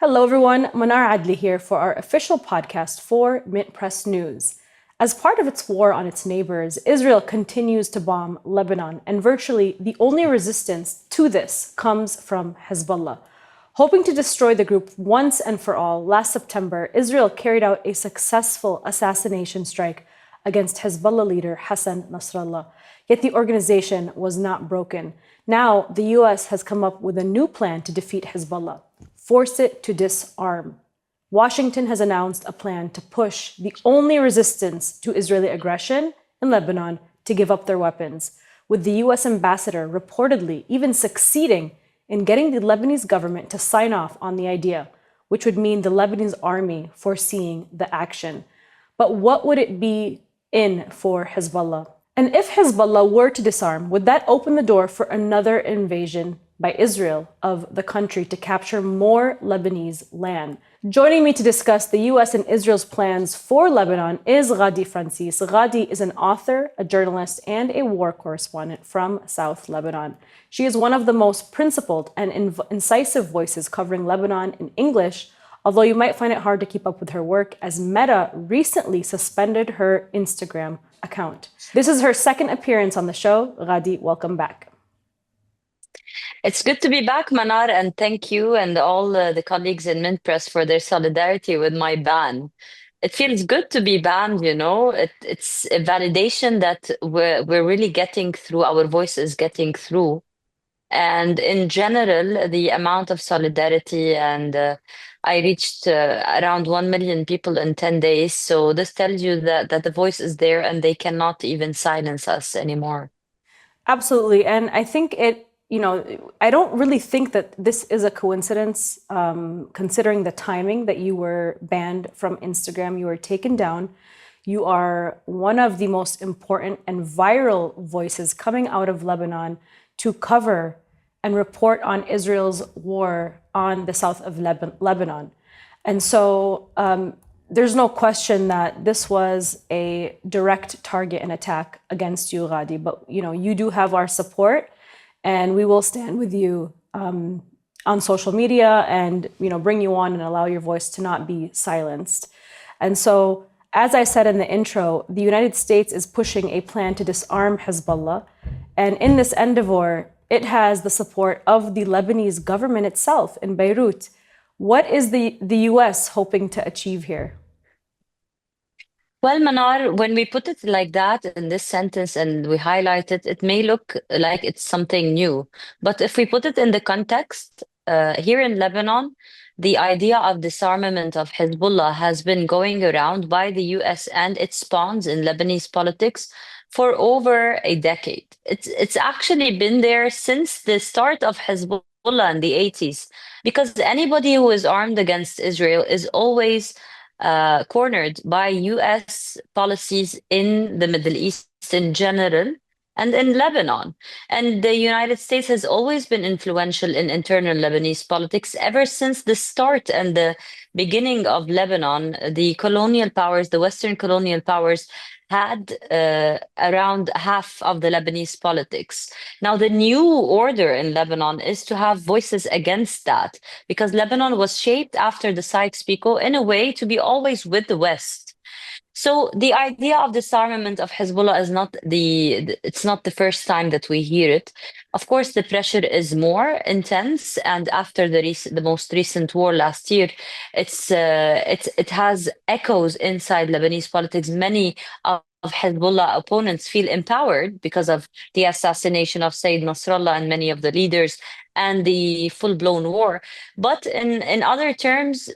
Hello, everyone. Manar Adli here for our official podcast for Mint Press News. As part of its war on its neighbors, Israel continues to bomb Lebanon, and virtually the only resistance to this comes from Hezbollah. Hoping to destroy the group once and for all, last September, Israel carried out a successful assassination strike against Hezbollah leader Hassan Nasrallah. Yet the organization was not broken. Now, the US has come up with a new plan to defeat Hezbollah. Force it to disarm. Washington has announced a plan to push the only resistance to Israeli aggression in Lebanon to give up their weapons, with the US ambassador reportedly even succeeding in getting the Lebanese government to sign off on the idea, which would mean the Lebanese army foreseeing the action. But what would it be in for Hezbollah? And if Hezbollah were to disarm, would that open the door for another invasion by Israel of the country to capture more Lebanese land? Joining me to discuss the US and Israel's plans for Lebanon is Ghadi Francis. Ghadi is an author, a journalist, and a war correspondent from South Lebanon. She is one of the most principled and incisive voices covering Lebanon in English, although you might find it hard to keep up with her work as Meta recently suspended her Instagram account. This is her second appearance on the show. Ghadi, welcome back. It's good to be back, Manar, and thank you and all the colleagues in Mint Press for their solidarity with my ban. It feels good to be banned, you know. It's a validation that we're really getting through, our voice is getting through. And in general, the amount of solidarity and I reached around 1 million people in 10 days. So this tells you that the voice is there and they cannot even silence us anymore. Absolutely. And I think I don't really think that this is a coincidence, considering the timing that you were banned from Instagram, you were taken down. You are one of the most important and viral voices coming out of Lebanon to cover and report on Israel's war on the south of Lebanon. And so there's no question that this was a direct target and attack against you, Ghadi. But you do have our support, and we will stand with you on social media and bring you on and allow your voice to not be silenced. And so, as I said in the intro, the United States is pushing a plan to disarm Hezbollah. And in this endeavor, it has the support of the Lebanese government itself in Beirut. What is the US hoping to achieve here? Well, Manar, when we put it like that in this sentence and we highlight it, it may look like it's something new. But if we put it in the context, here in Lebanon, the idea of disarmament of Hezbollah has been going around by the US and its pawns in Lebanese politics for over a decade. It's actually been there since the start of Hezbollah in the 80s, because anybody who is armed against Israel is always cornered by US policies in the Middle East in general and in Lebanon. And the United States has always been influential in internal Lebanese politics ever since the start and the beginning of Lebanon. The colonial powers, the Western colonial powers, had around half of the Lebanese politics. Now, the new order in Lebanon is to have voices against that, because Lebanon was shaped after the Sykes-Picot in a way to be always with the West. So the idea of disarmament of Hezbollah is it's not the first time that we hear it. Of course, the pressure is more intense, and after the most recent war last year, it has echoes inside Lebanese politics. Many of Hezbollah opponents feel empowered because of the assassination of Sayyid Nasrallah and many of the leaders and the full-blown war. But in other terms,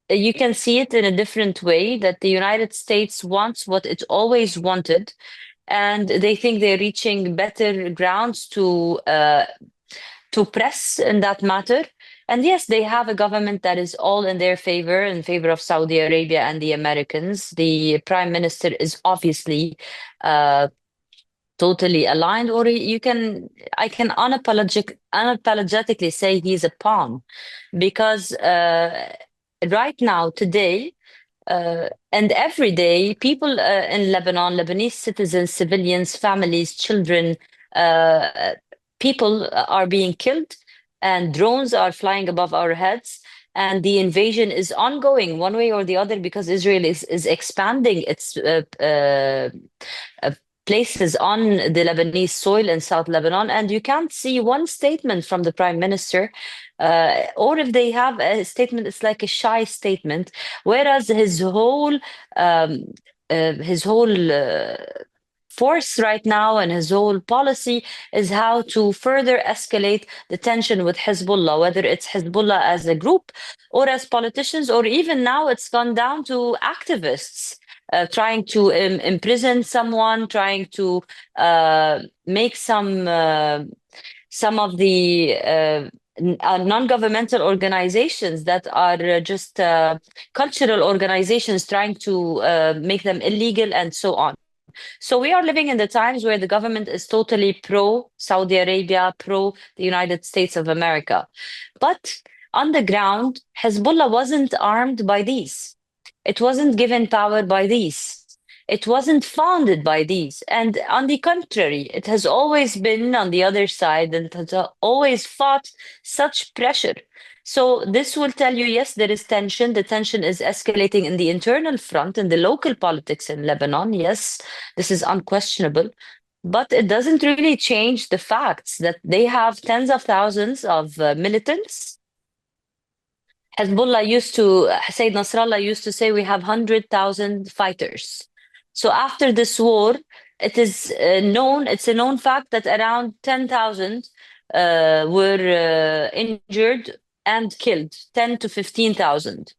you can see it in a different way, that the United States wants what it always wanted, and they think they're reaching better grounds to press in that matter. And yes, they have a government that is all in their favor, in favor of Saudi Arabia and the Americans. The prime minister is obviously totally aligned, or I can unapologetically say he's a pawn, because right now, today, and every day, people in Lebanon, Lebanese citizens, civilians, families, children, people are being killed, and drones are flying above our heads. and the invasion is ongoing one way or the other because Israel is expanding its uh, places on the Lebanese soil in South Lebanon, and you can't see one statement from the prime minister. Or if they have a statement, it's like a shy statement, whereas um, his whole force right now and his whole policy is how to further escalate the tension with Hezbollah, whether it's Hezbollah as a group or as politicians, or even now it's gone down to activists. Trying to imprison someone, trying to make some of the non-governmental organizations that are just cultural organizations, trying to make them illegal and so on. So we are living in the times where the government is totally pro Saudi Arabia, pro the United States of America. But on the ground, Hezbollah wasn't armed by these. It wasn't given power by these. It wasn't founded by these. And on the contrary, it has always been on the other side and has always fought such pressure. So this will tell you, yes, there is tension. The tension is escalating in the internal front, in the local politics in Lebanon. Yes, this is unquestionable. But it doesn't really change the facts that they have tens of thousands of militants. Sayyid Nasrallah used to say, we have 100,000 fighters. So after this war, it's a known fact that around 10,000 were injured and killed, 10 to 15,000.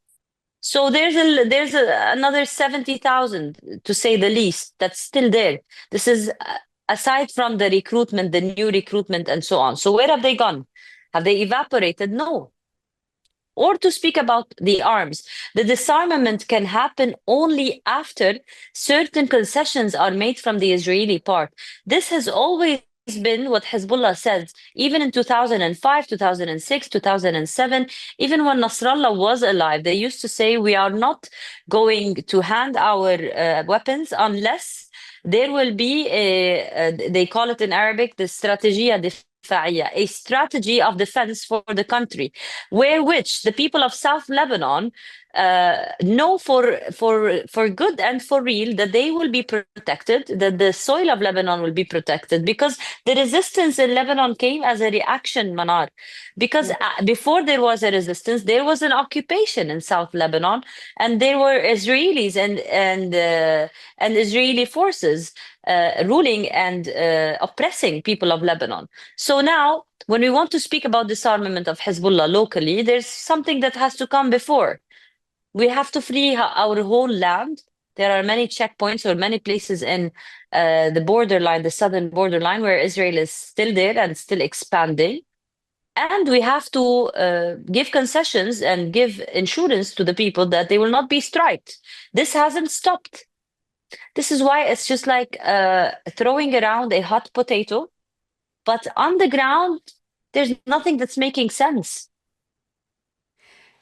So there's another 70,000, to say the least, that's still there. This is aside from the recruitment, the new recruitment, and so on. So where have they gone? Have they evaporated? No. Or to speak about the arms, the disarmament can happen only after certain concessions are made from the Israeli part. This has always been what Hezbollah says, even in 2005, 2006, 2007, even when Nasrallah was alive. They used to say, we are not going to hand our weapons unless there will be they call it in Arabic, the strategia a strategy of defense for the country, which the people of South Lebanon know for good and for real that they will be protected, that the soil of Lebanon will be protected, because the resistance in Lebanon came as a reaction, Manar. Because before there was a resistance, there was an occupation in South Lebanon, and there were Israelis and Israeli forces ruling and oppressing people of Lebanon. So now, when we want to speak about disarmament of Hezbollah locally, there's something that has to come before. We have to free our whole land. There are many checkpoints or many places in the borderline, the southern borderline, where Israel is still there and still expanding. And we have to give concessions and give insurance to the people that they will not be striked. This hasn't stopped. This is why it's just like throwing around a hot potato, but on the ground, there's nothing that's making sense.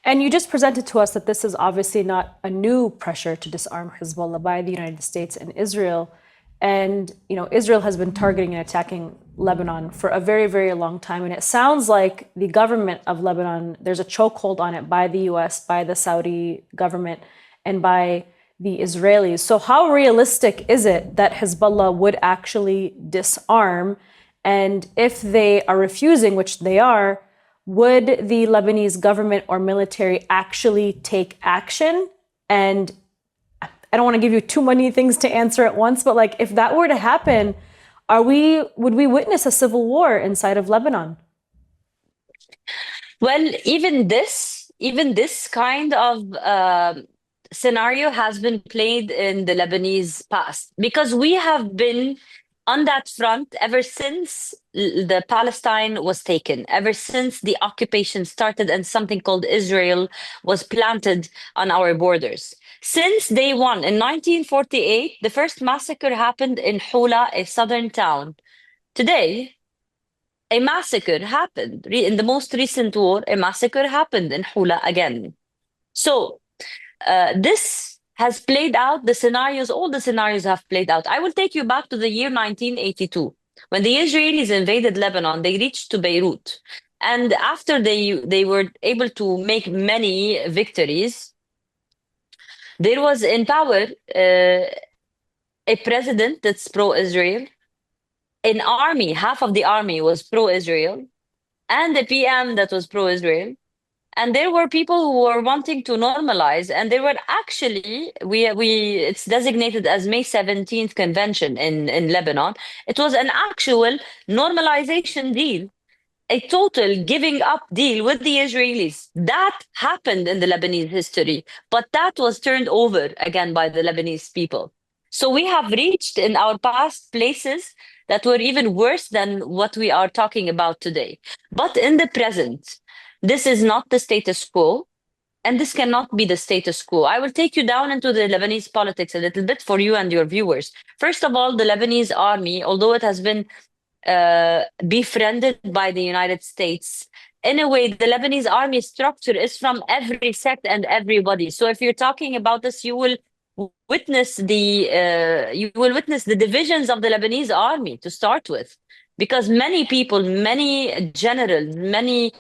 And you just presented to us that this is obviously not a new pressure to disarm Hezbollah by the United States and Israel. And, Israel has been targeting and attacking Lebanon for a very, very long time. And it sounds like the government of Lebanon, there's a chokehold on it by the US, by the Saudi government, and by the Israelis. So how realistic is it that Hezbollah would actually disarm? And if they are refusing, which they are, would the Lebanese government or military actually take action? And I don't want to give you too many things to answer at once, but if that were to happen, would we witness a civil war inside of Lebanon? Well, even this kind of scenario has been played in the Lebanese past, because we have been on that front ever since the Palestine was taken, ever since the occupation started and something called Israel was planted on our borders. Since day one, in 1948, the first massacre happened in Hula, a southern town. Today, a massacre happened. In the most recent war, a massacre happened in Hula again. So this has played out, all the scenarios have played out. I will take you back to the year 1982. When the Israelis invaded Lebanon, they reached to Beirut. And after they were able to make many victories, there was in power a president that's pro-Israel, an army, half of the army was pro-Israel, and a PM that was pro-Israel. And there were people who were wanting to normalize, and there were actually we it's designated as May 17th convention in Lebanon. It was an actual normalization deal, a total giving up deal with the Israelis. That happened in the Lebanese history, but that was turned over again by the Lebanese people. So we have reached in our past places that were even worse than what we are talking about today. But in the present, this is not the status quo. And this cannot be the status quo. I will take you down into the Lebanese politics a little bit for you and your viewers. First of all, the Lebanese army, although it has been befriended by the United States. In a way, the Lebanese army structure is from every sect and everybody. So if you're talking about this, you will witness the divisions of the Lebanese army to start with, because many people, many generals, many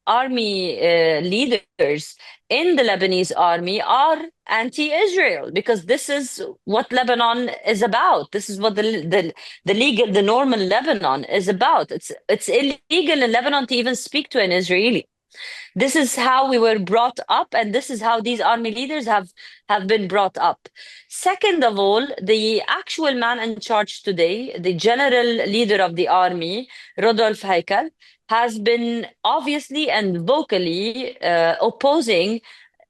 army leaders in the Lebanese army are anti-Israel, because this is what Lebanon is about. This is what the normal Lebanon is about. It's illegal in Lebanon to even speak to an Israeli. This is how we were brought up, and this is how these army leaders have been brought up. Second of all, the actual man in charge today, the general leader of the army, Rodolphe Heikel, has been obviously and vocally opposing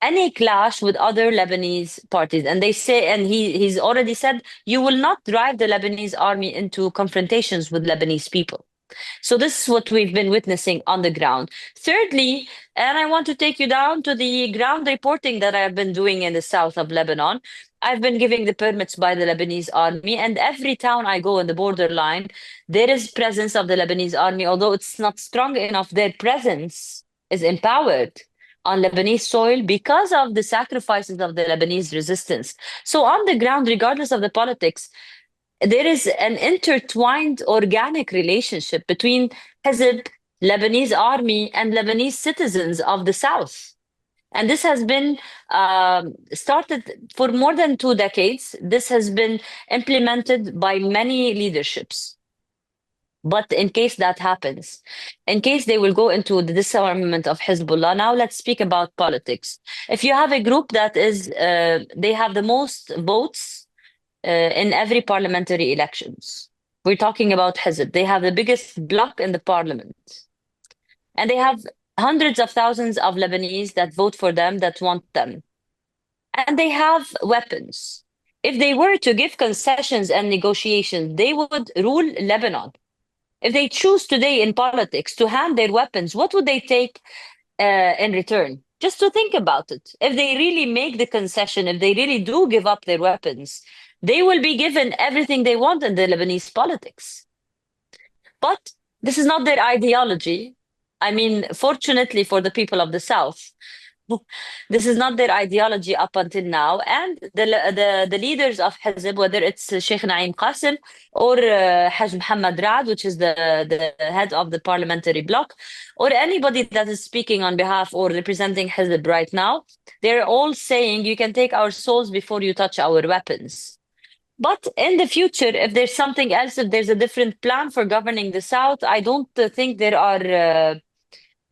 any clash with other Lebanese parties. And they say, and he's already said, you will not drive the Lebanese army into confrontations with Lebanese people. So this is what we've been witnessing on the ground. Thirdly, and I want to take you down to the ground reporting that I've been doing in the south of Lebanon. I've been giving the permits by the Lebanese army, and every town I go in the borderline, there is presence of the Lebanese army, although it's not strong enough. Their presence is empowered on Lebanese soil because of the sacrifices of the Lebanese resistance. So on the ground, regardless of the politics, there is an intertwined organic relationship between Hezb, Lebanese army, and Lebanese citizens of the South. And this has been started for more than 2 decades. This has been implemented by many leaderships. But in case that happens, in case they will go into the disarmament of Hezbollah, now let's speak about politics. If you have a group that is, they have the most votes in every parliamentary elections. We're talking about Hezb. They have the biggest bloc in the parliament. And they have hundreds of thousands of Lebanese that vote for them, that want them. And they have weapons. If they were to give concessions and negotiations, they would rule Lebanon. If they choose today in politics to hand their weapons, what would they take in return? Just to think about it. If they really make the concession, if they really do give up their weapons, they will be given everything they want in the Lebanese politics. But this is not their ideology. I mean, fortunately for the people of the South, this is not their ideology up until now. And the leaders of Hezb, whether it's Sheikh Naim Qasim or Haj Muhammad Raad, which is the head of the parliamentary bloc, or anybody that is speaking on behalf or representing Hezb right now, they're all saying, you can take our souls before you touch our weapons. But in the future, if there's something else, if there's a different plan for governing the South, I don't think there are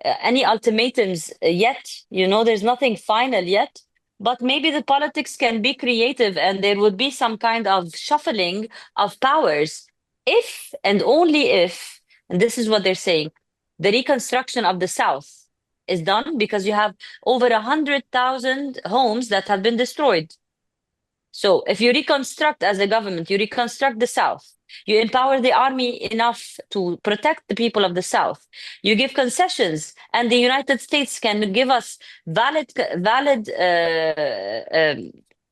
any ultimatums yet. You know, there's nothing final yet. But maybe the politics can be creative, and there would be some kind of shuffling of powers if and only if, and this is what they're saying, the reconstruction of the South is done, because you have over 100,000 homes that have been destroyed. So if you reconstruct as a government, you reconstruct the South, you empower the army enough to protect the people of the South, you give concessions, and the United States can give us valid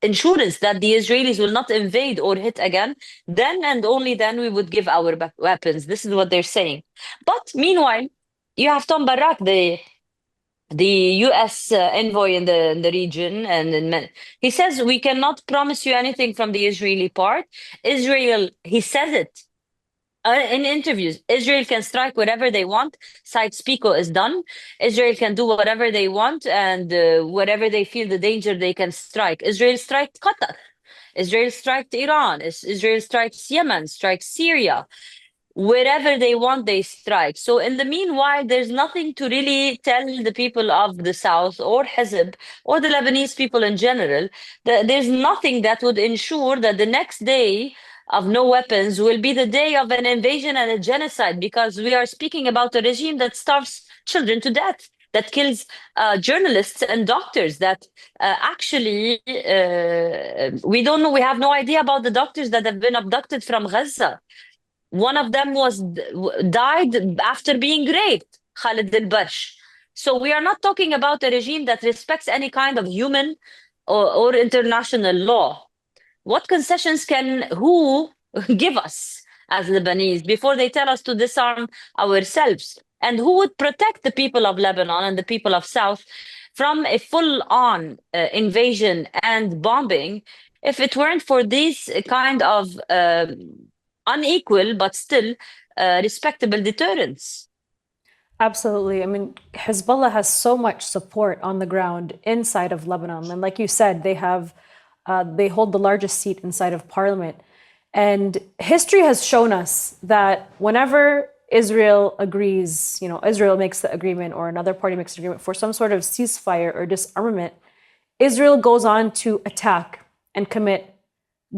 insurance that the Israelis will not invade or hit again, then and only then we would give our weapons. This is what they're saying. But meanwhile, you have Tom Barak, the U.S. envoy in the region, and he says, we cannot promise you anything from the Israeli part. Israel, he says it, In interviews, Israel can strike wherever they want. Site-Spico is done. Israel can do whatever they want, and wherever they feel the danger, they can strike. Israel striked Qatar. Israel striked Iran. Israel strikes Yemen, strikes Syria. Wherever they want, they strike. So in the meanwhile, there's nothing to really tell the people of the South or Hezb or the Lebanese people in general. There's nothing that would ensure that the next day of no weapons will be the day of an invasion and a genocide, because we are speaking about a regime that starves children to death, that kills journalists and doctors, that actually we don't know, we have no idea about the doctors that have been abducted from Gaza. One of them died after being raped, Khalid al-Barsh. So we are not talking about a regime that respects any kind of human or international law. What concessions can who give us as Lebanese before they tell us to disarm ourselves? And who would protect the people of Lebanon and the people of South from a full-on invasion and bombing if it weren't for these kind of unequal but still respectable deterrence? Absolutely. I mean, Hezbollah has so much support on the ground inside of Lebanon, and like you said, they hold the largest seat inside of parliament. And history has shown us that whenever Israel agrees, Israel makes the agreement or another party makes an agreement for some sort of ceasefire or disarmament, Israel goes on to attack and commit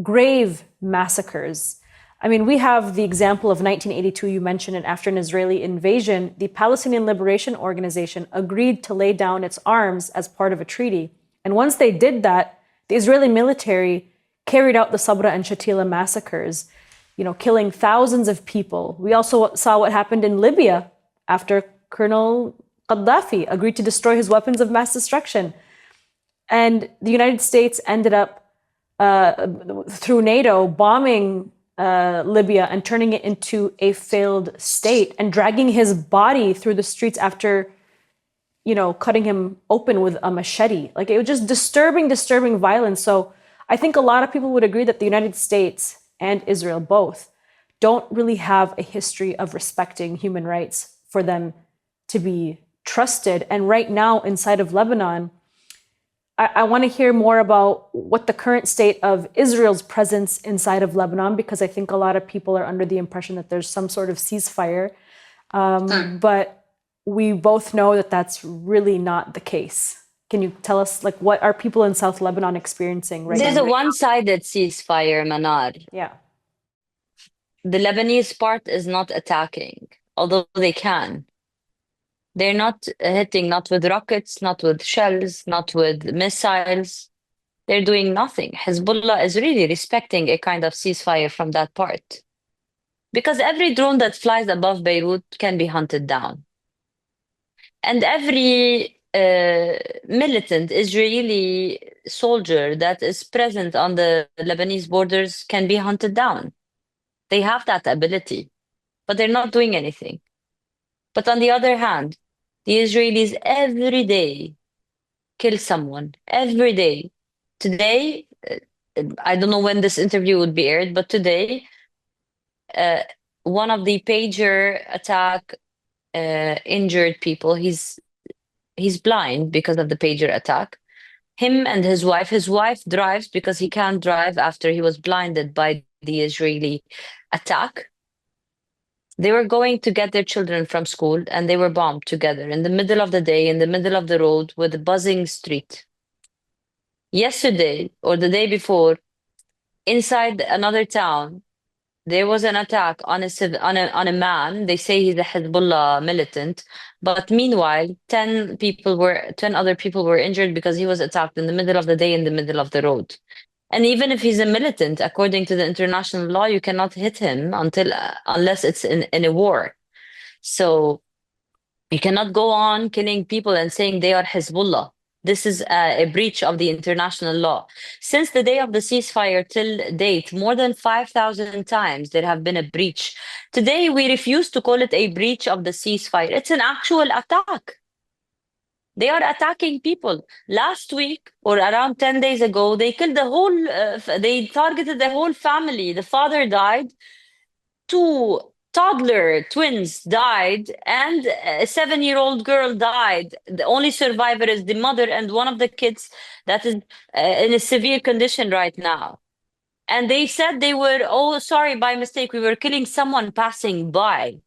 grave massacres. I mean, we have the example of 1982, you mentioned it. After an Israeli invasion, the Palestinian Liberation Organization agreed to lay down its arms as part of a treaty. And once they did that, the Israeli military carried out the Sabra and Shatila massacres, killing thousands of people. We also saw what happened in Libya after Colonel Gaddafi agreed to destroy his weapons of mass destruction. And the United States ended up, through NATO, bombing Libya and turning it into a failed state and dragging his body through the streets after, cutting him open with a machete. Like, it was just disturbing violence. So I think a lot of people would agree that the United States and Israel both don't really have a history of respecting human rights for them to be trusted. And right now, inside of Lebanon, I want to hear more about what the current state of Israel's presence inside of Lebanon, because I think a lot of people are under the impression that there's some sort of ceasefire. But we both know that that's really not the case. Can you tell us, what are people in South Lebanon experiencing right now? There's a one-sided ceasefire, Manar. Yeah. The Lebanese part is not attacking, although they can. They're not hitting, not with rockets, not with shells, not with missiles. They're doing nothing. Hezbollah is really respecting a kind of ceasefire from that part, because every drone that flies above Beirut can be hunted down. And every militant Israeli soldier that is present on the Lebanese borders can be hunted down. They have that ability, but they're not doing anything. But on the other hand, the Israelis every day kill someone, every day. Today, I don't know when this interview would be aired, but today, one of the pager attack injured people. He's blind because of the pager attack. Him and his wife drives because he can't drive after he was blinded by the Israeli attack. They were going to get their children from school and they were bombed together in the middle of the day, in the middle of the road with a buzzing street. Yesterday or the day before, inside another town, there was an attack on a man. They say he's a Hezbollah militant, but meanwhile, 10 other people were injured because he was attacked in the middle of the day in the middle of the road. And even if he's a militant, according to the international law, you cannot hit him unless it's in a war. So you cannot go on killing people and saying they are Hezbollah. This is a breach of the international law. Since the day of the ceasefire till date, more than 5,000 times there have been a breach. Today, we refuse to call it a breach of the ceasefire. It's an actual attack. They are attacking people. Last week, or around 10 days ago, they killed they targeted the whole family. The father died. Two toddler twins died, and a 7-year-old girl died. The only survivor is the mother and one of the kids that is in a severe condition right now. And they said they were, oh, sorry, by mistake, we were killing someone passing by.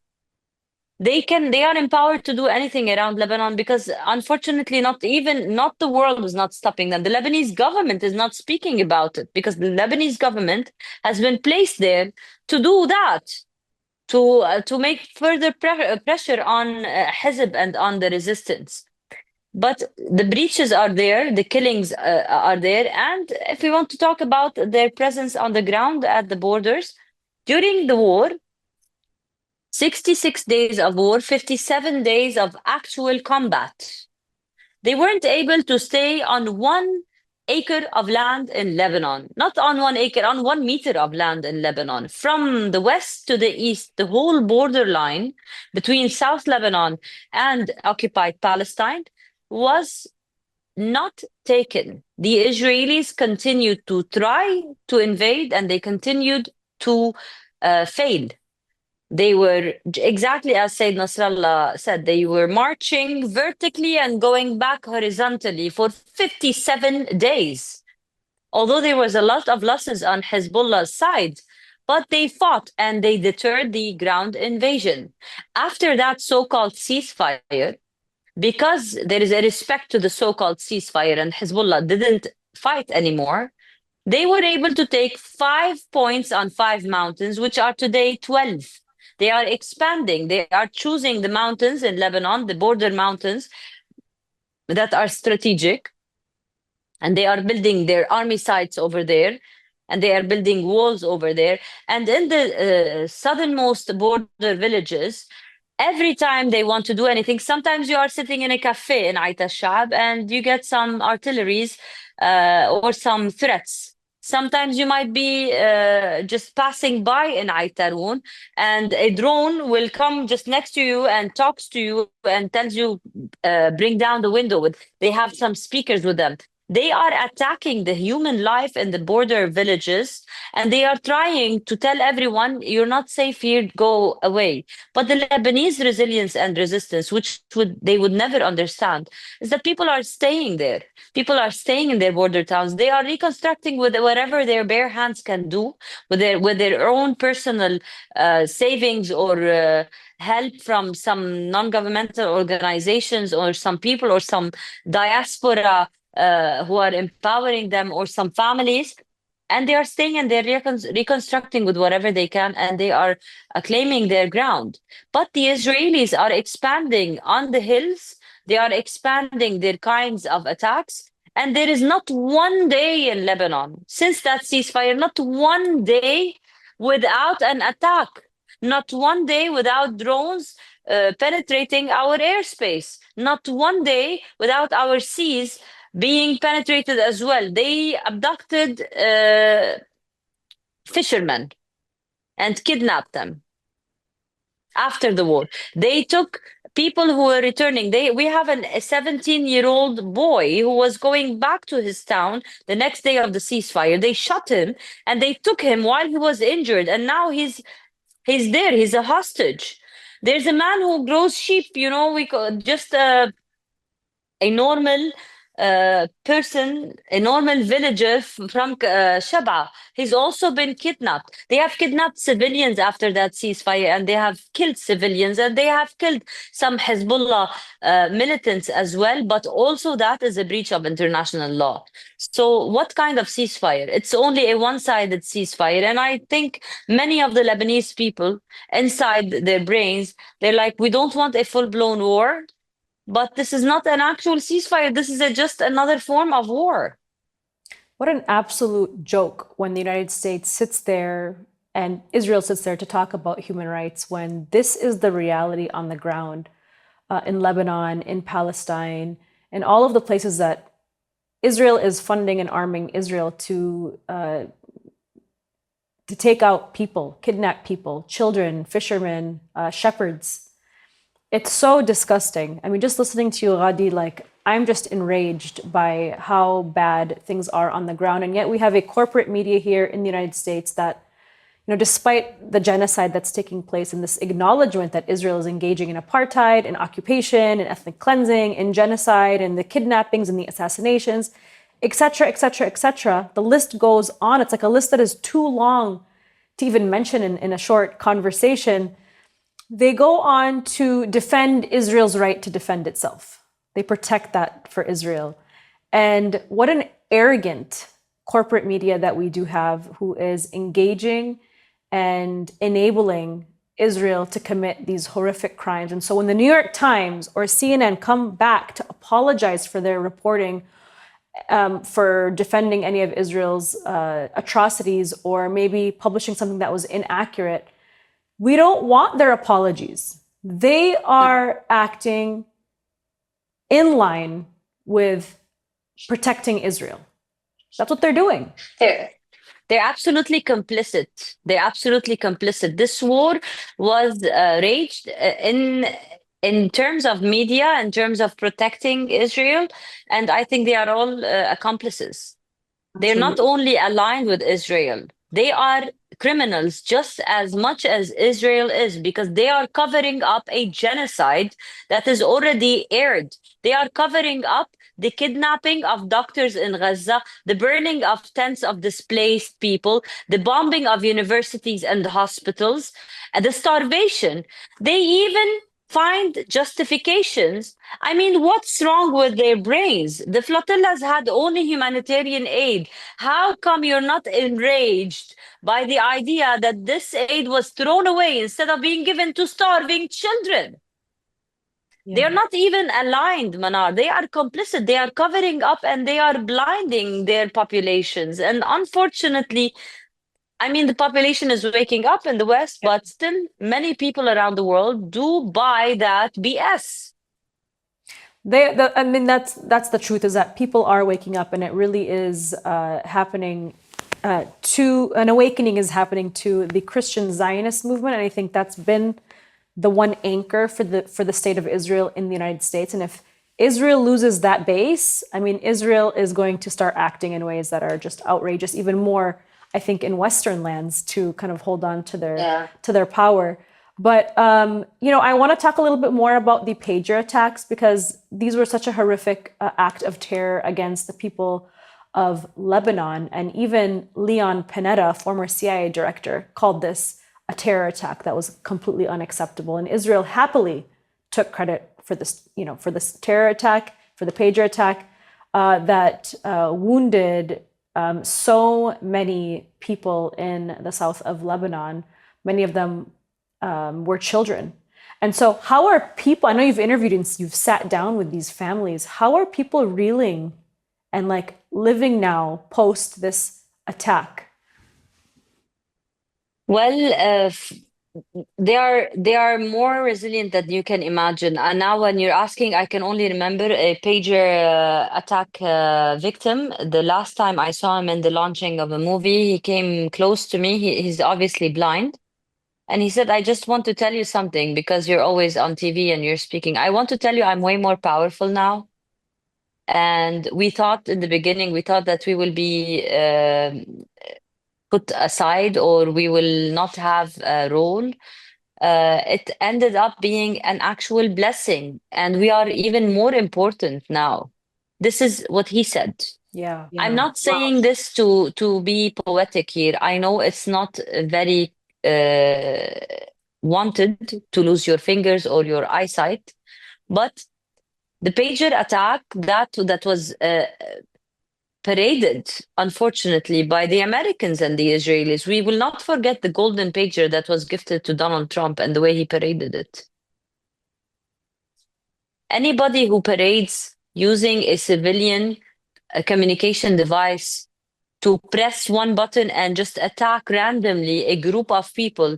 They are empowered to do anything around Lebanon because unfortunately not the world is not stopping them. The Lebanese government is not speaking about it because the Lebanese government has been placed there to do that, to make further pressure on Hezb and on the resistance. But the breaches are there, the killings are there, and if we want to talk about their presence on the ground at the borders, during the war, 66 days of war, 57 days of actual combat. They weren't able to stay on 1 acre of land in Lebanon, not on 1 acre, on 1 meter of land in Lebanon. From the west to the east, the whole borderline between South Lebanon and occupied Palestine was not taken. The Israelis continued to try to invade and they continued to fail. They were, exactly as Sayyid Nasrallah said, they were marching vertically and going back horizontally for 57 days. Although there was a lot of losses on Hezbollah's side, but they fought and they deterred the ground invasion. After that so-called ceasefire, because there is a respect to the so-called ceasefire and Hezbollah didn't fight anymore, they were able to take 5 points on 5 mountains, which are today 12. They are expanding. They are choosing the mountains in Lebanon, the border mountains that are strategic. And they are building their army sites over there. And they are building walls over there. And in the southernmost border villages, every time they want to do anything, sometimes you are sitting in a cafe in Ait al-Shab and you get some artilleries or some threats. Sometimes you might be just passing by in Aitarun and a drone will come just next to you and talks to you and tells you, bring down the window. They have some speakers with them. They are attacking the human life in the border villages and they are trying to tell everyone, you're not safe here, go away. But the Lebanese resilience and resistance, which they would never understand, is that people are staying there. People are staying in their border towns. They are reconstructing with whatever their bare hands can do, with their own personal savings or help from some non-governmental organizations or some people or some diaspora who are empowering them or some families. And they are staying and they're reconstructing with whatever they can and they are claiming their ground. But the Israelis are expanding on the hills. They are expanding their kinds of attacks. And there is not one day in Lebanon, since that ceasefire, not one day without an attack, not one day without drones penetrating our airspace, not one day without our seas being penetrated as well. They abducted fishermen and kidnapped them after the war. They took people who were returning. We have a 17-year-old boy who was going back to his town the next day of the ceasefire. They shot him and they took him while he was injured. And now he's there. He's a hostage. There's a man who grows sheep, just a normal person, a normal villager from Shaba. He's also been kidnapped. They have kidnapped civilians after that ceasefire and they have killed civilians and they have killed some Hezbollah militants as well. But also that is a breach of international law. So what kind of ceasefire? It's only a one-sided ceasefire. And I think many of the Lebanese people inside their brains, they're like, we don't want a full-blown war. But this is not an actual ceasefire. This is just another form of war. What an absolute joke when the United States sits there and Israel sits there to talk about human rights when this is the reality on the ground in Lebanon, in Palestine, and all of the places that Israel is funding and arming Israel to take out people, kidnap people, children, fishermen, shepherds. It's so disgusting. I mean, just listening to you, Ghadi, I'm just enraged by how bad things are on the ground. And yet we have a corporate media here in the United States that, despite the genocide that's taking place and this acknowledgement that Israel is engaging in apartheid, in occupation, in ethnic cleansing, in genocide, and the kidnappings and the assassinations, etc., etc., etc. The list goes on. It's like a list that is too long to even mention in a short conversation. They go on to defend Israel's right to defend itself. They protect that for Israel. And what an arrogant corporate media that we do have, who is engaging and enabling Israel to commit these horrific crimes. And so when the New York Times or CNN come back to apologize for their reporting for defending any of Israel's atrocities, or maybe publishing something that was inaccurate, we don't want their apologies. They are acting in line with protecting Israel. That's what they're doing. They're absolutely complicit. They're absolutely complicit. This war was raged in terms of media, in terms of protecting Israel, and I think they are all accomplices. They're not only aligned with Israel, they are criminals just as much as Israel is, because they are covering up a genocide that is already aired. They are covering up the kidnapping of doctors in Gaza, the burning of tents of displaced people, the bombing of universities and hospitals, and the starvation. They even find justifications. I mean, what's wrong with their brains? The flotillas had only humanitarian aid. How come you're not enraged by the idea that this aid was thrown away instead of being given to starving children? They are not even aligned, Manar. They are complicit. They are covering up and they are blinding their populations. And unfortunately, I mean, the population is waking up in the West, but still many people around the world do buy that BS. I mean, that's the truth, is that people are waking up, and it really is happening to an awakening is happening to the Christian Zionist movement. And I think that's been the one anchor for the state of Israel in the United States. And if Israel loses that base, I mean, Israel is going to start acting in ways that are just outrageous, even more, I think, in Western lands, to kind of hold on to their power. But I want to talk a little bit more about the pager attacks, because these were such a horrific act of terror against the people of Lebanon. And even Leon Panetta, former CIA director, called this a terror attack that was completely unacceptable. And Israel happily took credit for this, for this terror attack, for the pager attack that wounded so many people in the south of Lebanon. Many of them were children. And so how are people, I know you've interviewed and you've sat down with these families, how are people reeling and living now post this attack? Well, they are more resilient than you can imagine. And now when you're asking, I can only remember a pager attack victim. The last time I saw him in the launching of a movie, he came close to me. He's obviously blind. And he said, I just want to tell you something, because you're always on TV and you're speaking. I want to tell you I'm way more powerful now. And we thought in the beginning, that we will be put aside, or we will not have a role. It ended up being an actual blessing, and we are even more important now. This is what he said. Yeah. I'm not saying this to be poetic here. I know it's not very wanted to lose your fingers or your eyesight, but the pager attack that was paraded, unfortunately, by the Americans and the Israelis. We will not forget the golden pager that was gifted to Donald Trump and the way he paraded it. Anybody who parades using a civilian communication device to press one button and just attack randomly a group of people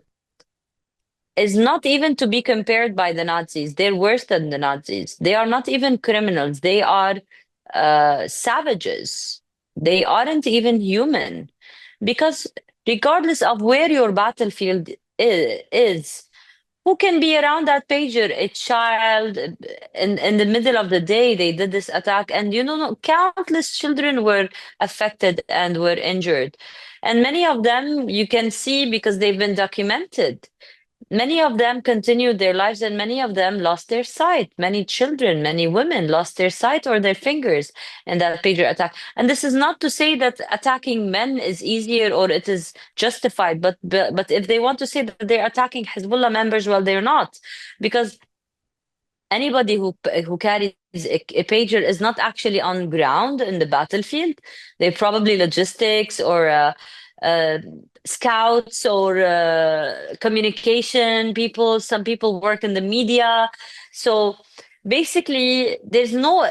is not even to be compared by the Nazis. They're worse than the Nazis. They are not even criminals. They are savages. They aren't even human. Because regardless of where your battlefield is, Who can be around that pager? A child. In the middle of the day, they did this attack, and countless children were affected and were injured. And many of them you can see because they've been documented. Many of them continued their lives, and many of them lost their sight. Many children, many women lost their sight or their fingers in that pager attack. And this is not to say that attacking men is easier or it is justified, but if they want to say that they're attacking Hezbollah members, well, they're not, because anybody who carries a pager is not actually on ground in the battlefield. They're probably logistics or scouts or communication people. Some people work in the media. So basically,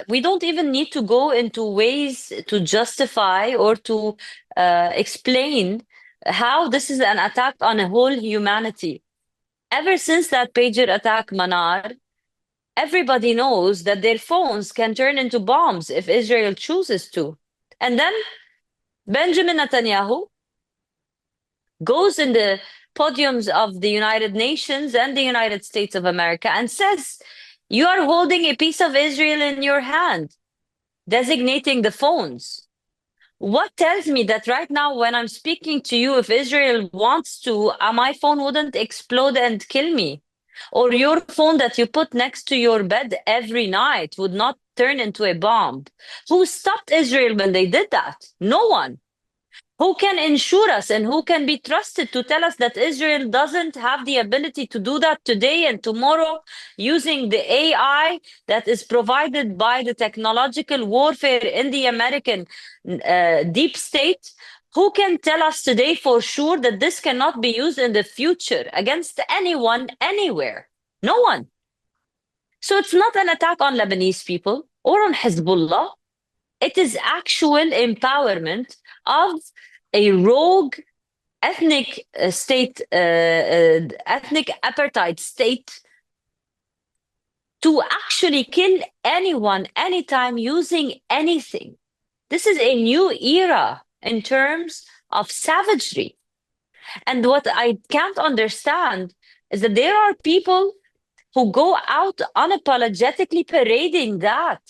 we don't even need to go into ways to justify or to explain how this is an attack on a whole humanity. Ever since that pager attack, Manar, everybody knows that their phones can turn into bombs if Israel chooses to. And then Benjamin Netanyahu goes in the podiums of the United Nations and the United States of America and says, you are holding a piece of Israel in your hand, designating the phones. What tells me that right now, when I'm speaking to you, if Israel wants to, my phone wouldn't explode and kill me? Or your phone that you put next to your bed every night would not turn into a bomb? Who stopped Israel when they did that? No one. Who can ensure us and who can be trusted to tell us that Israel doesn't have the ability to do that today and tomorrow using the AI that is provided by the technological warfare in the American deep state? Who can tell us today for sure that this cannot be used in the future against anyone, anywhere? No one. So it's not an attack on Lebanese people or on Hezbollah. It is actual empowerment of a rogue ethnic state, ethnic apartheid state, to actually kill anyone, anytime, using anything. This is a new era in terms of savagery. And what I can't understand is that there are people who go out unapologetically parading that.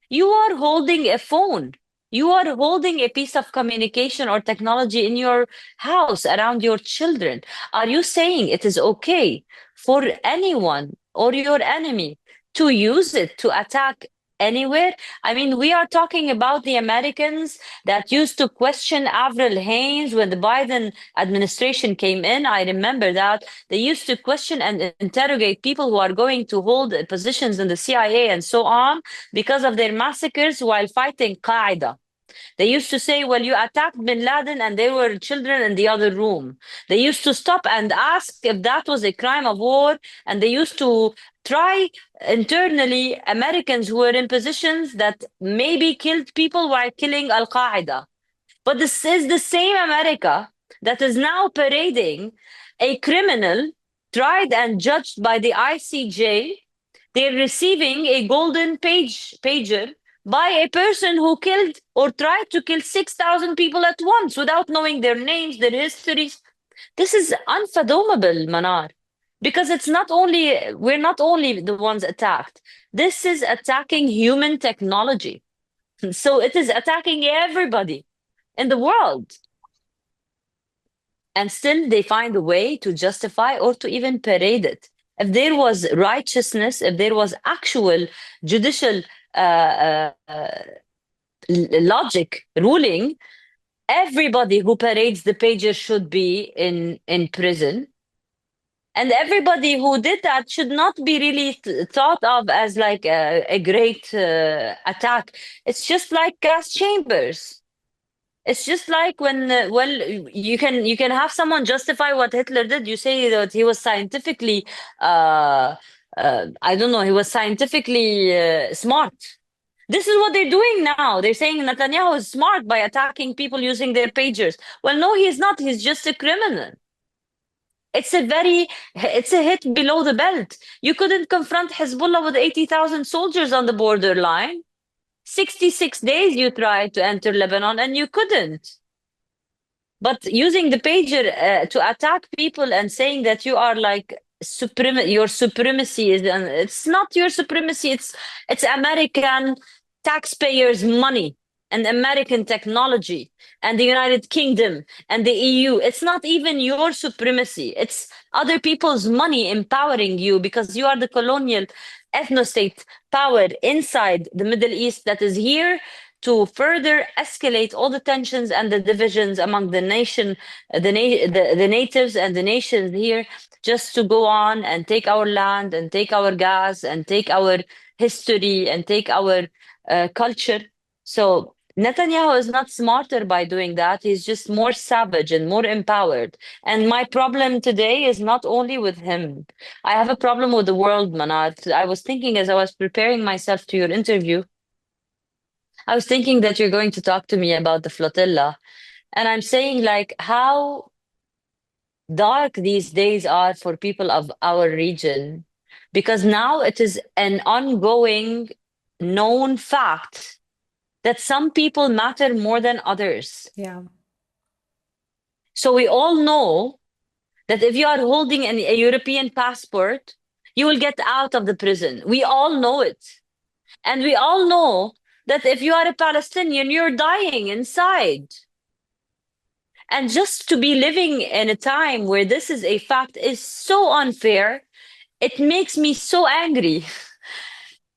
You are holding a phone. You are holding a piece of communication or technology in your house around your children. Are you saying it is okay for anyone or your enemy to use it to attack anywhere? I mean, we are talking about the Americans that used to question Avril Haines when the Biden administration came in. I remember that. They used to question and interrogate people who are going to hold positions in the CIA and so on because of their massacres while fighting Qaeda. They used to say, well, you attacked bin Laden and there were children in the other room. They used to stop and ask if that was a crime of war. And they used to try internally Americans who were in positions that maybe killed people while killing Al-Qaeda. But this is the same America that is now parading a criminal tried and judged by the ICJ. They're receiving a golden pager by a person who killed or tried to kill 6,000 people at once without knowing their names, their histories. This is unfathomable, Manar, because we're not only the ones attacked. This is attacking human technology. So it is attacking everybody in the world. And still they find a way to justify or to even parade it. If there was righteousness, if there was actual judicial logic ruling, everybody who parades the pager should be in prison. And everybody who did that should not be really thought of as like a great attack. It's just like gas chambers. It's just like when, you can have someone justify what Hitler did. You say that he was scientifically, I don't know, he was scientifically smart. This is what they're doing now. They're saying Netanyahu is smart by attacking people using their pagers. Well, no, he's not. He's just a criminal. It's a hit below the belt. You couldn't confront Hezbollah with 80,000 soldiers on the borderline. 66 days you tried to enter Lebanon and you couldn't. But using the pager to attack people and saying that you are like your supremacy is, it's not your supremacy, it's American taxpayers' money and American technology and the United Kingdom and the EU. It's not even your supremacy. It's other people's money empowering you because you are the colonial ethnostate power inside the Middle East that is here to further escalate all the tensions and the divisions among the nation, the natives and the nations here, just to go on and take our land and take our gas and take our history and take our culture. So Netanyahu is not smarter by doing that. He's just more savage and more empowered. And my problem today is not only with him. I have a problem with the world, Manat. I was thinking as I was preparing myself to your interview, I was thinking that you're going to talk to me about the flotilla. And I'm saying, like, how dark these days are for people of our region, because now it is an ongoing known fact that some people matter more than others. Yeah. So we all know that if you are holding a European passport, you will get out of the prison. We all know it. And we all know that if you are a Palestinian, you're dying inside. And just to be living in a time where this is a fact is so unfair. It makes me so angry.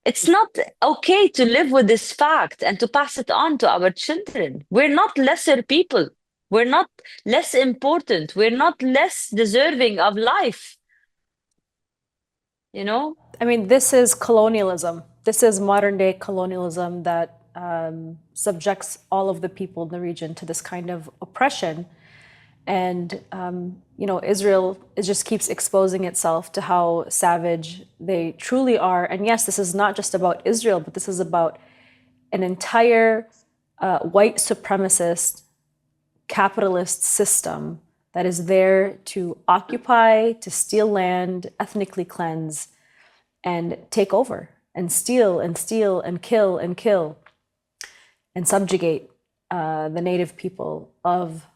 It's not okay to live with this fact and to pass it on to our children. We're not lesser people. We're not less important. We're not less deserving of life. You know? I mean, this is colonialism. This is modern day colonialism that subjects all of the people in the region to this kind of oppression. And, Israel just keeps exposing itself to how savage they truly are. And yes, this is not just about Israel, but this is about an entire white supremacist capitalist system that is there to occupy, to steal land, ethnically cleanse, and take over, and steal and steal and kill and subjugate the native people of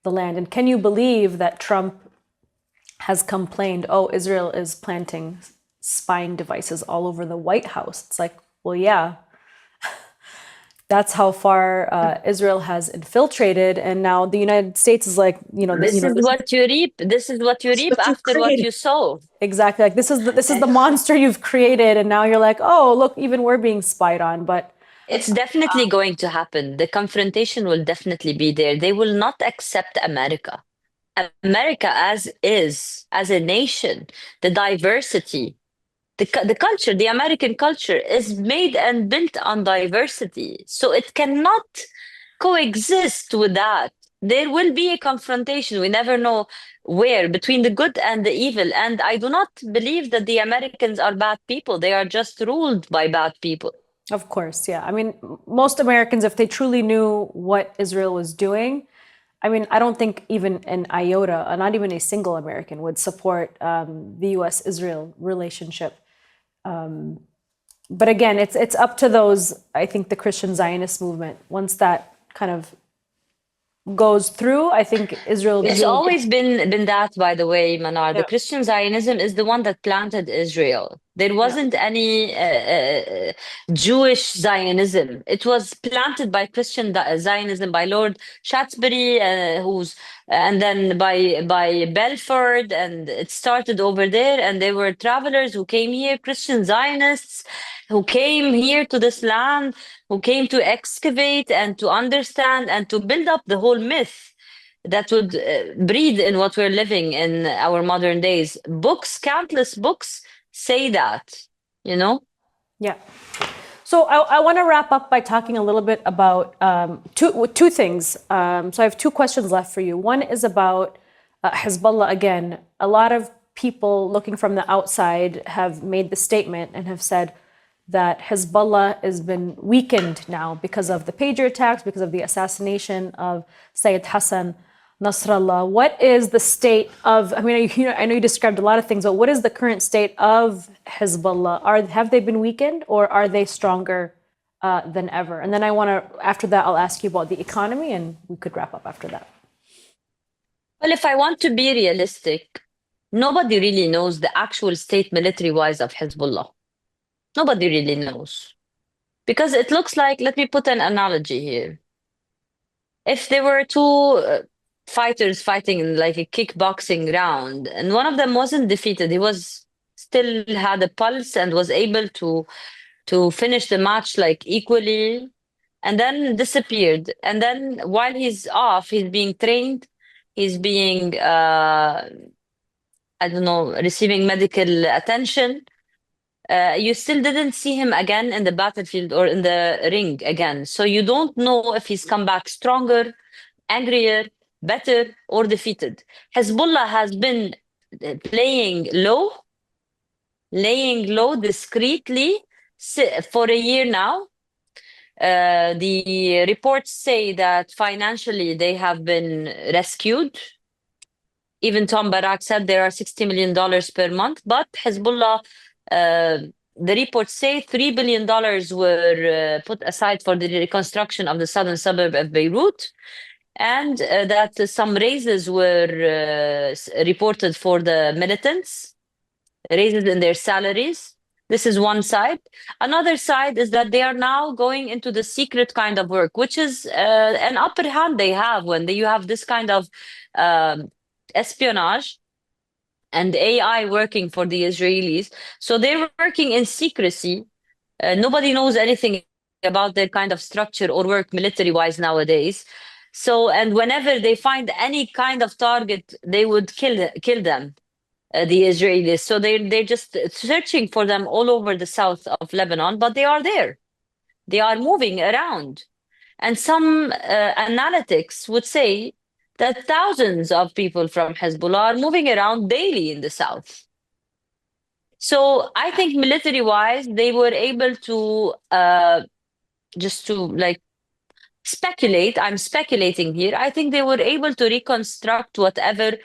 the land. And can you believe that Trump has complained, oh, Israel is planting spying devices all over the White House? It's like, well, yeah, that's how far Israel has infiltrated. And now the United States is like, This is what you reap. This is what you reap after what you sow. Exactly. Like this is the monster you've created. And now you're like, oh, look, even we're being spied on. But it's definitely going to happen. The confrontation will definitely be there. They will not accept America. America as is, as a nation, the diversity, the culture, the American culture is made and built on diversity. So it cannot coexist with that. There will be a confrontation. We never know where, between the good and the evil. And I do not believe that the Americans are bad people. They are just ruled by bad people. Of course, yeah. I mean, most Americans, if they truly knew what Israel was doing, I mean, I don't think even an iota, not even a single American would support the U.S.-Israel relationship. But again, it's up to those, I think, the Christian Zionist movement. Once that kind of goes through, I think Israel... It's always been that, by the way, Manar. Yeah. The Christian Zionism is the one that planted Israel. There wasn't any Jewish Zionism. It was planted by Christian Zionism, by Lord Shaftesbury, and then by Belford, and it started over there. And there were travelers who came here, Christian Zionists, who came here to this land, who came to excavate and to understand and to build up the whole myth that would breed in what we're living in our modern days. Books, countless books say that, you know? Yeah. So I want to wrap up by talking a little bit about two things. So I have two questions left for you. One is about Hezbollah again. A lot of people looking from the outside have made the statement and have said that Hezbollah has been weakened now because of the pager attacks, because of the assassination of Sayyid Hassan Nasrallah. What is the state of, I mean, I know you described a lot of things, but what is the current state of Hezbollah? Have they been weakened, or are they stronger than ever? And then after that, I'll ask you about the economy, and we could wrap up after that. Well, if I want to be realistic, nobody really knows the actual state military-wise of Hezbollah. Nobody really knows. Because it looks like, let me put an analogy here. If there were two fighters fighting in like a kickboxing round, and one of them wasn't defeated, he was still had a pulse and was able to finish the match like equally, and then disappeared. And then while he's off, he's being trained, he's being I don't know, receiving medical attention. You still didn't see him again in the battlefield or in the ring again. So you don't know if he's come back stronger, angrier, better, or defeated. Hezbollah has been playing low, laying low discreetly for a year now. The reports say that financially they have been rescued. Even Tom Barak said there are $60 million per month, but Hezbollah, the reports say $3 billion were put aside for the reconstruction of the southern suburb of Beirut, and that some raises were reported for the militants, raises in their salaries. This is one side. Another side is that they are now going into the secret kind of work, which is an upper hand they have when you have this kind of espionage and AI working for the Israelis. So they're working in secrecy. Nobody knows anything about their kind of structure or work military-wise nowadays. So, and whenever they find any kind of target, they would kill them, the Israelis. So they're just searching for them all over the south of Lebanon, but they are there. They are moving around. And some analytics would say that thousands of people from Hezbollah are moving around daily in the south. So I think military-wise, they were able to just to like speculate. I'm speculating here. I think they were able to reconstruct whatever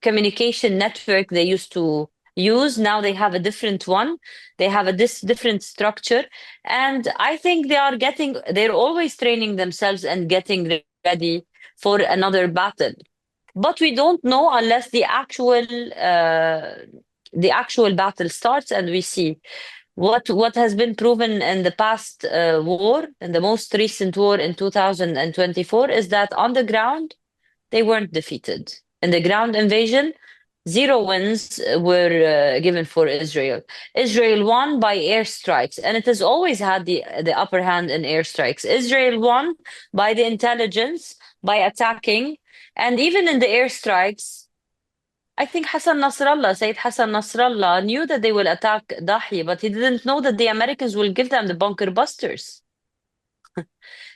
communication network they used to use. Now they have a different one. They have a different structure. And I think they're always training themselves and getting ready for another battle. But we don't know unless the actual battle starts and we see. What has been proven in the past war, in the most recent war in 2024, is that on the ground, they weren't defeated. In the ground invasion, 0 wins were given for Israel. Israel won by airstrikes, and it has always had the upper hand in airstrikes. Israel won by the intelligence, by attacking, and even in the airstrikes, I think Sayyid Hassan Nasrallah knew that they will attack Dahi, but he didn't know that the Americans will give them the bunker busters.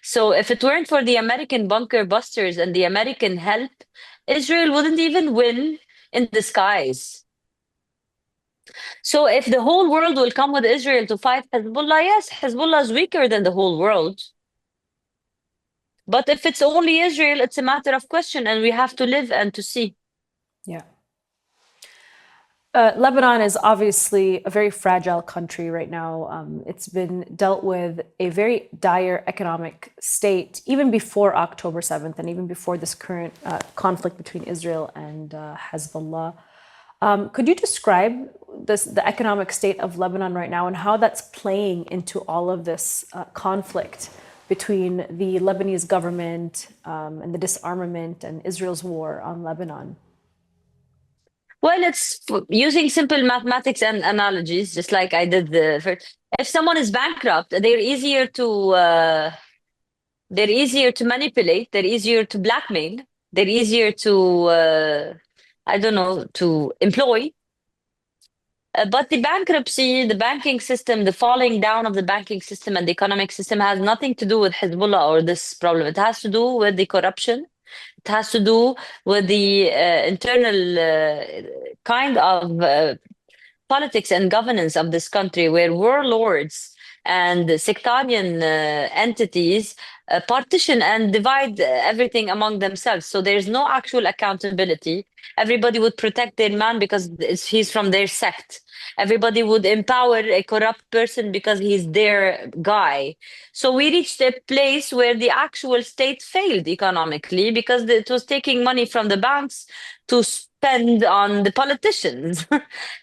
So if it weren't for the American bunker busters and the American help, Israel wouldn't even win in the skies. So if the whole world will come with Israel to fight Hezbollah, yes, Hezbollah is weaker than the whole world. But if it's only Israel, it's a matter of question, and we have to live and to see. Yeah. Lebanon is obviously a very fragile country right now. It's been dealt with a very dire economic state even before October 7th and even before this current conflict between Israel and Hezbollah. Could you describe the economic state of Lebanon right now and how that's playing into all of this conflict between the Lebanese government and the disarmament and Israel's war on Lebanon? Well, it's using simple mathematics and analogies, just like I did the first. If someone is bankrupt, they're easier to manipulate. They're easier to blackmail. They're easier to to employ. But the bankruptcy, the banking system, the falling down of the banking system and the economic system has nothing to do with Hezbollah or this problem. It has to do with the corruption. It has to do with the internal kind of politics and governance of this country, where warlords and sectarian entities partition and divide everything among themselves. So there's no actual accountability. Everybody would protect their man because he's from their sect. Everybody would empower a corrupt person because he's their guy. So we reached a place where the actual state failed economically because it was taking money from the banks to spend on the politicians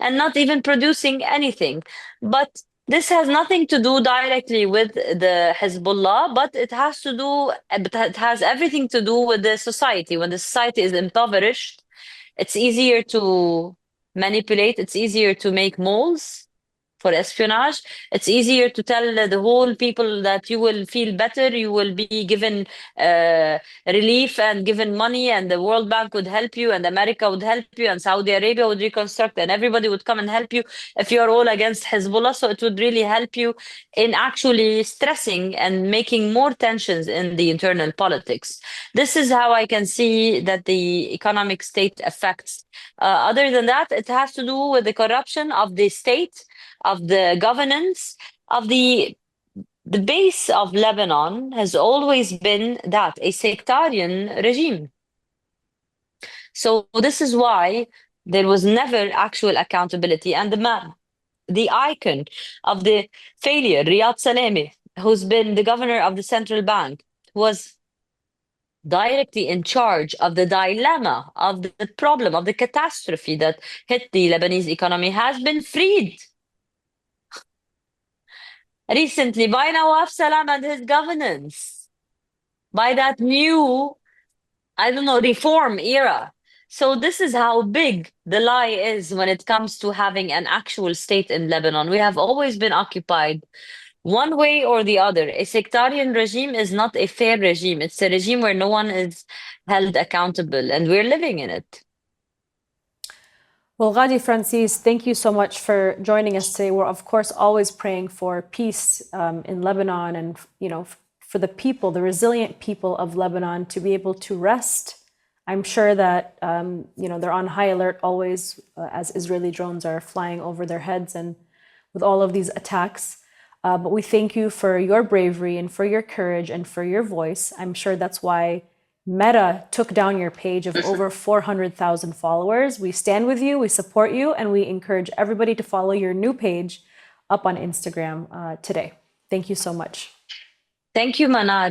and not even producing anything. But this has nothing to do directly with the Hezbollah, but it has everything to do with the society. When the society is impoverished, it's easier to manipulate, it's easier to make moles for espionage. It's easier to tell the whole people that you will feel better, you will be given relief and given money, and the World Bank would help you, and America would help you, and Saudi Arabia would reconstruct, and everybody would come and help you if you're all against Hezbollah. So it would really help you in actually stressing and making more tensions in the internal politics. This is how I can see that the economic state affects. Other than that, it has to do with the corruption of the state, of the governance, of the base of Lebanon has always been that, a sectarian regime. So this is why there was never actual accountability. And the man, the icon of the failure, Riyad Salemi, who's been the governor of the central bank, was directly in charge of the dilemma, of the problem, of the catastrophe that hit the Lebanese economy, has been freed recently by Nawaf Salam and his governance, by that new, I don't know, reform era. So this is how big the lie is when it comes to having an actual state in Lebanon. We have always been occupied one way or the other. A sectarian regime is not a fair regime. It's a regime where no one is held accountable, and we're living in it. Well, Ghadi Francis, thank you so much for joining us today. We're, of course, always praying for peace in Lebanon and, for the people, the resilient people of Lebanon to be able to rest. I'm sure that, they're on high alert always as Israeli drones are flying over their heads and with all of these attacks. But we thank you for your bravery and for your courage and for your voice. I'm sure that's why Meta took down your page of over 400,000 followers. We stand with you, we support you, and we encourage everybody to follow your new page up on Instagram today. Thank you so much. Thank you, Manar.